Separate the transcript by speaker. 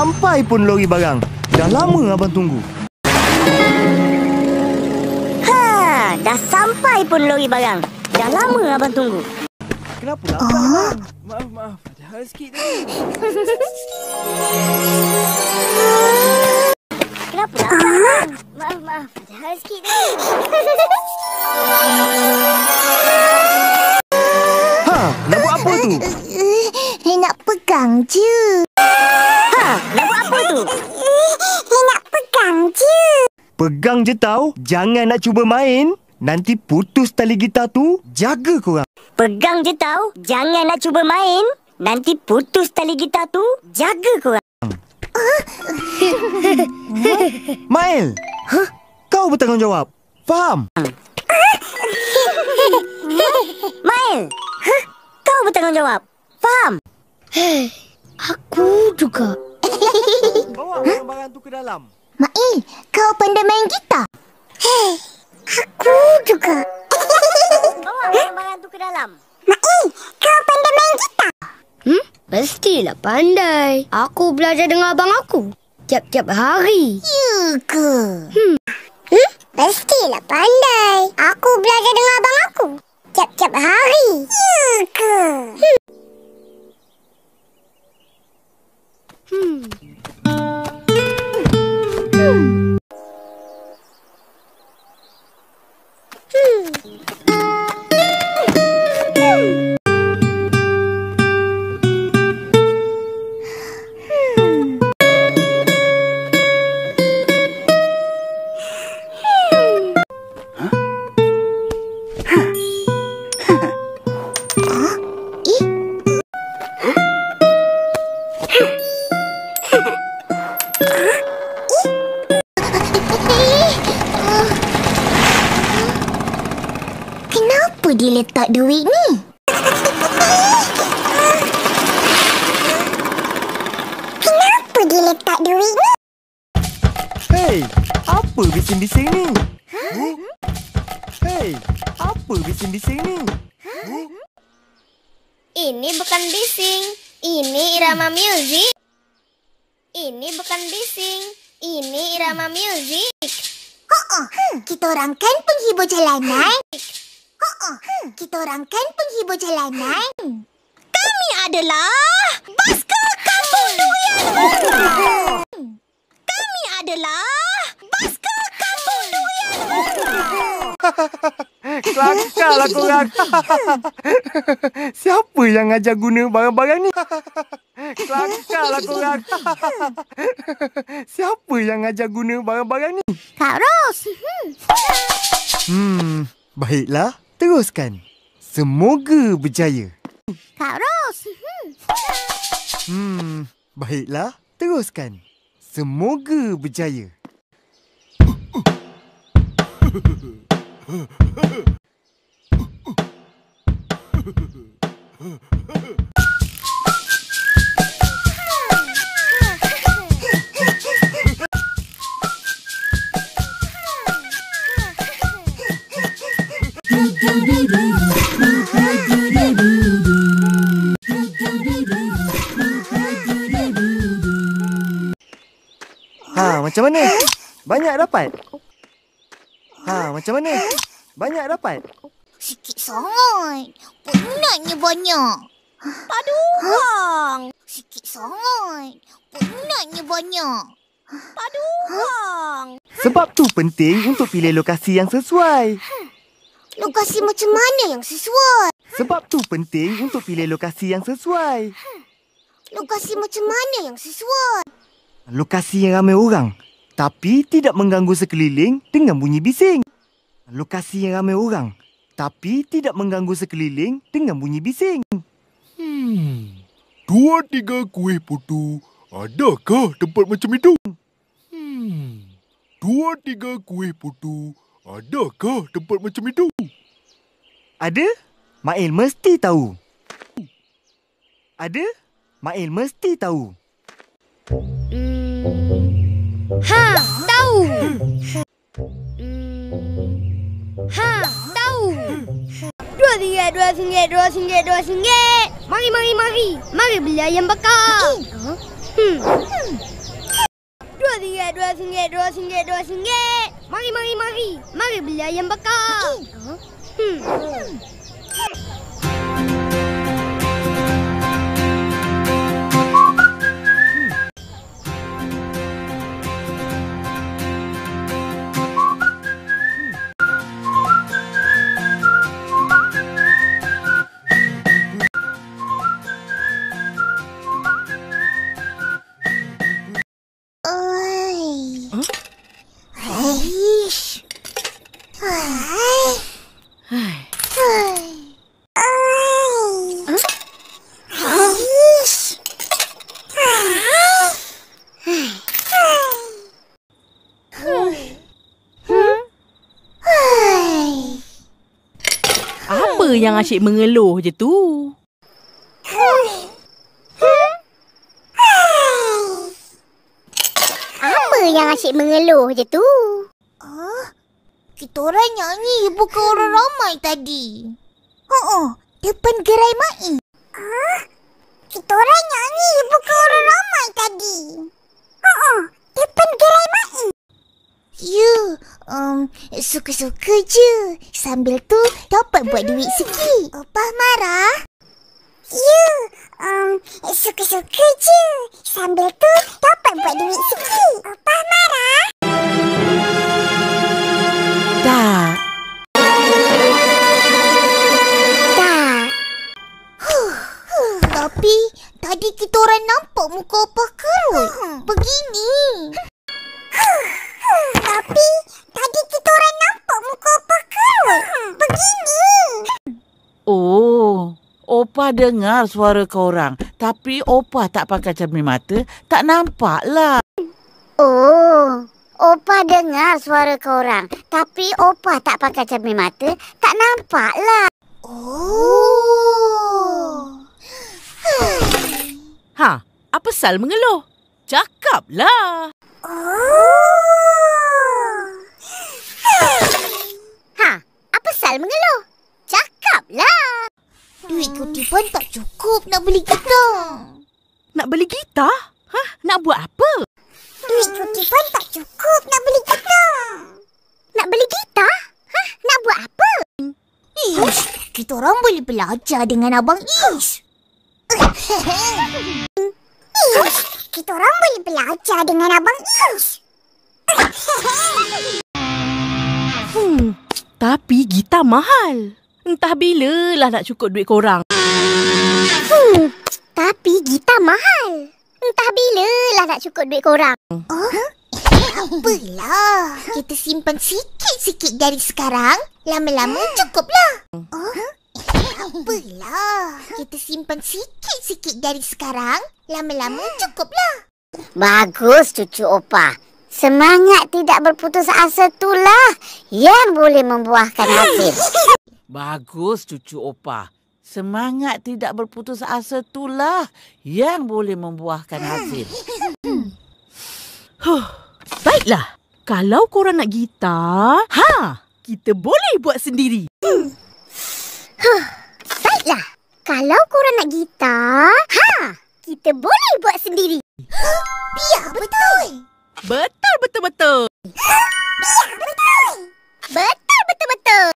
Speaker 1: sampai pun lori barang. Dah lama abang tunggu.
Speaker 2: Dah sampai pun lori barang. Dah lama abang tunggu.
Speaker 1: Kenapa lambat abang? Maaf. Ada hal sikit tadi.
Speaker 2: Kenapa lambat abang? Maaf. Ada hal sikit tadi.
Speaker 1: Nak buat apa tu?
Speaker 3: Nak pegang je.
Speaker 2: Nak buat apa tu?
Speaker 3: Nak pegang je.
Speaker 1: Pegang je tau. Jangan nak cuba main. Nanti putus tali gitar tu. Jaga korang.
Speaker 2: Pegang je tau. Jangan nak cuba main. Nanti putus tali gitar tu. Jaga korang.
Speaker 1: Mail. Kau bertanggungjawab. Faham?
Speaker 2: Mail. Kau bertanggungjawab. Faham?
Speaker 3: Aku juga.
Speaker 1: Bawa barang-barang tu ke dalam.
Speaker 3: Mail, kau pandai main gitar? Aku juga.
Speaker 2: Bawa barang-barang tu ke dalam.
Speaker 3: Mail, kau pandai main gitar?
Speaker 4: Mestilah pandai. Aku belajar dengan abang aku tiap-tiap hari.
Speaker 3: Ya ke? Mestilah pandai. Aku belajar dengan abang aku tiap-tiap hari. Ya ke? Kenapa dia letak duit ni? Kenapa dia letak duit ni?
Speaker 1: Hei, apa bising-bising ni? Hei, apa bising-bising ni?
Speaker 4: Ini bukan bising. Ini irama muzik. Ini bukan bising. Ini irama muzik.
Speaker 3: Kita orang kan penghibur jalanan. Kita orang kan penghibur jalanan.
Speaker 2: Kami adalah Baskar Kampung Durian. Kami adalah Baskar Kampung Durian.
Speaker 1: Kelakar lah korang. Siapa yang ajar guna barang-barang ni? Kelakar lah korang. Siapa yang ajar guna barang-barang ni?
Speaker 2: Kak Ros.
Speaker 1: Baiklah. Teruskan. Semoga berjaya.
Speaker 2: Kak Ros.
Speaker 1: Baiklah. Teruskan. Semoga berjaya. Macam mana? Banyak dapat? Macam mana? Banyak dapat?
Speaker 3: Sikit sangat. Penatnya banyak.
Speaker 2: Padu bang.
Speaker 3: Sikit sangat. Penatnya banyak.
Speaker 2: Padu bang.
Speaker 1: Sebab tu penting untuk pilih lokasi yang sesuai.
Speaker 3: Lokasi macam mana yang sesuai?
Speaker 1: Sebab tu penting untuk pilih lokasi yang sesuai.
Speaker 3: Lokasi macam mana yang sesuai?
Speaker 1: Lokasi yang ramai orang, tapi tidak mengganggu sekeliling dengan bunyi bising. Lokasi yang ramai orang, tapi tidak mengganggu sekeliling dengan bunyi bising.
Speaker 5: 2-3 kuih putu. Adakah tempat macam itu? 2-3 kuih putu. Adakah tempat macam itu?
Speaker 1: Ada? Mail mesti tahu. Ada? Mail mesti tahu.
Speaker 4: Tahu. Tahu. RM2. Mari beli ayam bakar.
Speaker 3: RM2. Mari beli ayam bakar.
Speaker 6: Apa yang asyik mengeluh je tu?
Speaker 3: Apa yang asyik mengeluh je tu?
Speaker 7: Kita orang nyanyi bukan orang ramai tadi. Depan gerai Mai. Kita orang nyanyi bukan orang ramai tadi. Depan gerai Mai. Ya, suka-suka je. Sambil tu dapat buat duit sikit. Opah marah? Ya, suka-suka je. Sambil tu dapat buat duit sikit. Opah marah?
Speaker 6: Tak.
Speaker 7: Tapi tadi kita orang nampak muka Opah kerut. Begini. Tapi tadi kita orang nampak muka Opah kerut. Begini.
Speaker 6: Oh, Opah dengar suara korang. Tapi Opah tak pakai cermin mata, tak nampak lah.
Speaker 2: Oh, Opah dengar suara korang. Tapi Opah tak pakai cermin mata, tak nampak lah.
Speaker 7: Oh.
Speaker 6: Ha, apa sal mengeluh? Cakaplah.
Speaker 2: Ha, apa sal mengeluh? Cakaplah.
Speaker 7: Duit kutipan tak cukup nak beli gitar.
Speaker 6: Nak beli gitar? Ha, nak buat apa?
Speaker 7: Duit kutipan tak cukup nak beli gitar.
Speaker 2: Nak beli gitar? Ha, nak buat apa?
Speaker 7: Ish, kita orang boleh belajar dengan Abang Ish. Kita orang boleh belajar dengan Abang Ish.
Speaker 6: Tapi gitar mahal. Entah bila lah nak cukup duit korang.
Speaker 2: Tapi gitar mahal. Entah bila lah nak cukup duit korang.
Speaker 7: Apalah, kita simpan sikit-sikit dari sekarang. Lama-lama cukuplah. Apalah, kita simpan sikit-sikit dari sekarang. Lama-lama cukuplah.
Speaker 2: Bagus cucu Opah. Semangat tidak berputus asa itulah yang boleh membuahkan hasil.
Speaker 6: Bagus cucu Opah. Semangat tidak berputus asa itulah yang boleh membuahkan hasil. Baiklah. Kalau korang nak gitar, kita boleh buat sendiri.
Speaker 2: Baiklah. Kalau korang nak gitar, kita boleh buat sendiri.
Speaker 7: Biar betul.
Speaker 6: Betul.
Speaker 7: Biar